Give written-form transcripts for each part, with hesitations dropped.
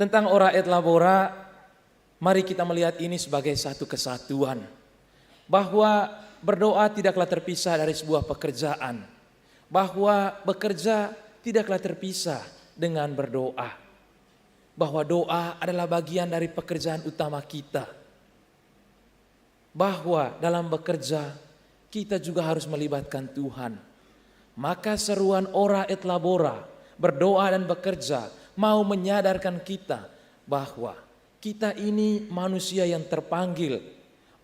Tentang ora et labora, mari kita melihat ini sebagai satu kesatuan. Bahwa berdoa tidaklah terpisah dari sebuah pekerjaan. Bahwa bekerja tidaklah terpisah dengan berdoa. Bahwa doa adalah bagian dari pekerjaan utama kita. Bahwa dalam bekerja kita juga harus melibatkan Tuhan. Maka seruan ora et labora, berdoa dan bekerja, mau menyadarkan kita bahwa kita ini manusia yang terpanggil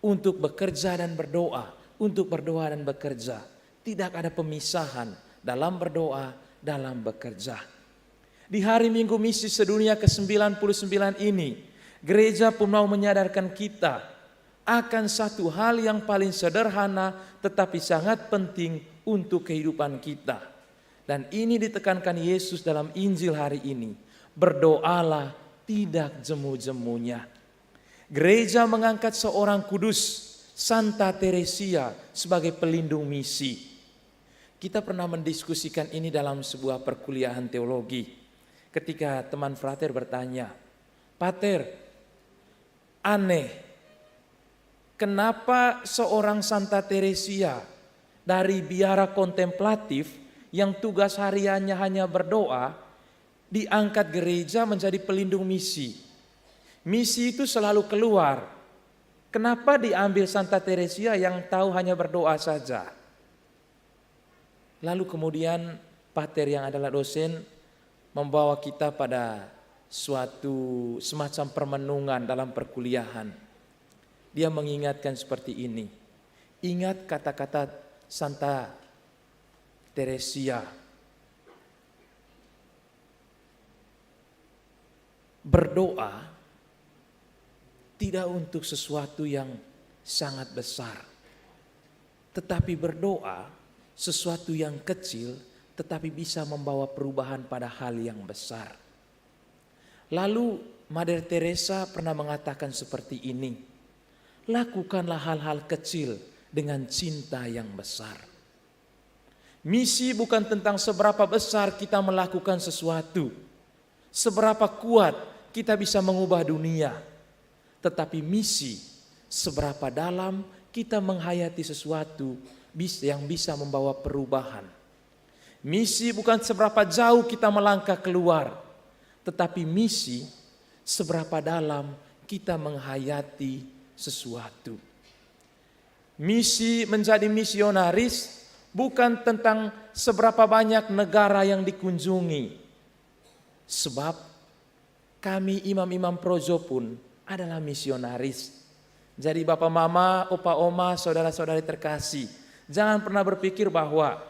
untuk bekerja dan berdoa, untuk berdoa dan bekerja. Tidak ada pemisahan dalam berdoa, dalam bekerja. Di hari Minggu Misi Sedunia ke-99 ini, gereja pun mau menyadarkan kita akan satu hal yang paling sederhana tetapi sangat penting untuk kehidupan kita. Dan ini ditekankan Yesus dalam Injil hari ini. Berdoalah tidak jemu-jemunya. Gereja mengangkat seorang kudus, Santa Teresia, sebagai pelindung misi. Kita pernah mendiskusikan ini dalam sebuah perkuliahan teologi. Ketika teman frater bertanya, "Pater, aneh, kenapa seorang Santa Teresia dari biara kontemplatif yang tugas hariannya hanya berdoa, diangkat gereja menjadi pelindung misi? Misi itu selalu keluar. Kenapa diambil Santa Teresia yang tahu hanya berdoa saja?" Lalu kemudian pater yang adalah dosen membawa kita pada suatu semacam permenungan dalam perkuliahan. Dia mengingatkan seperti ini. Ingat kata-kata Santa Teresia. Berdoa tidak untuk sesuatu yang sangat besar. Tetapi berdoa sesuatu yang kecil tetapi bisa membawa perubahan pada hal yang besar. Lalu Mother Teresa pernah mengatakan seperti ini. Lakukanlah hal-hal kecil dengan cinta yang besar. Misi bukan tentang seberapa besar kita melakukan sesuatu, seberapa kuat kita bisa mengubah dunia. Tetapi misi, seberapa dalam kita menghayati sesuatu yang bisa membawa perubahan. Misi bukan seberapa jauh kita melangkah keluar, tetapi misi seberapa dalam kita menghayati sesuatu. Misi menjadi misionaris bukan tentang seberapa banyak negara yang dikunjungi. Sebab kami imam-imam projo pun adalah misionaris. Jadi bapak mama, opa oma, saudara-saudari terkasih, jangan pernah berpikir bahwa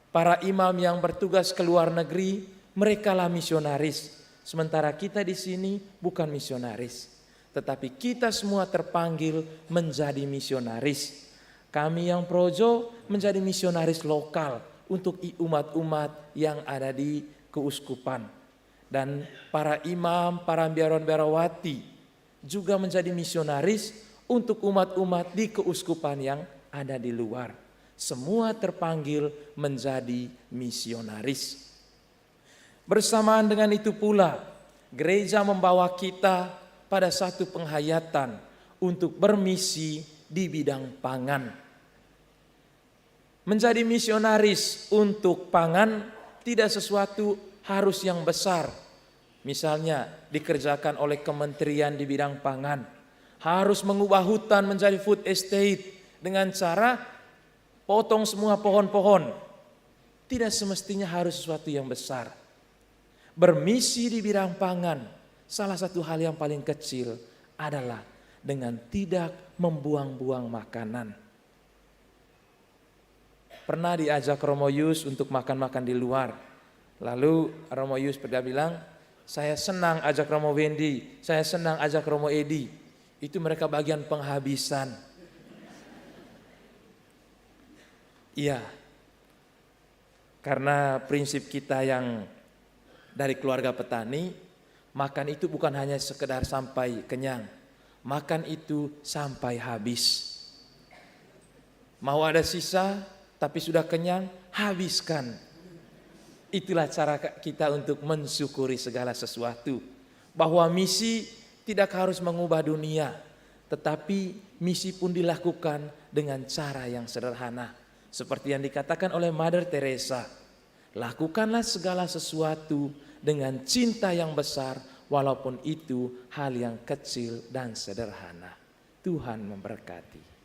para imam yang bertugas ke luar negeri, merekalah misionaris. Sementara kita di sini bukan misionaris. Tetapi kita semua terpanggil menjadi misionaris. Kami yang projo menjadi misionaris lokal untuk umat-umat yang ada di keuskupan. Dan para imam, para biarawati juga menjadi misionaris untuk umat-umat di keuskupan yang ada di luar. Semua terpanggil menjadi misionaris. Bersamaan dengan itu pula, gereja membawa kita pada satu penghayatan untuk bermisi di bidang pangan. Menjadi misionaris untuk pangan tidak sesuatu harus yang besar. Misalnya dikerjakan oleh kementerian di bidang pangan. Harus mengubah hutan menjadi food estate dengan cara potong semua pohon-pohon. Tidak semestinya harus sesuatu yang besar. Bermisi di bidang pangan, salah satu hal yang paling kecil adalah dengan tidak membuang-buang makanan. Pernah diajak Romo Yus untuk makan-makan di luar. Lalu Romo Yus pernah bilang, saya senang ajak Romo Wendy, saya senang ajak Romo Edi. Itu mereka bagian penghabisan. Iya, karena prinsip kita yang dari keluarga petani, makan itu bukan hanya sekedar sampai kenyang. Makan itu sampai habis. Mau ada sisa tapi sudah kenyang, habiskan. Itulah cara kita untuk mensyukuri segala sesuatu. bahwa misi tidak harus mengubah dunia, tetapi misi pun dilakukan dengan cara yang sederhana. Seperti yang dikatakan oleh Mother Teresa, lakukanlah segala sesuatu dengan cinta yang besar, walaupun itu hal yang kecil dan sederhana. Tuhan memberkati.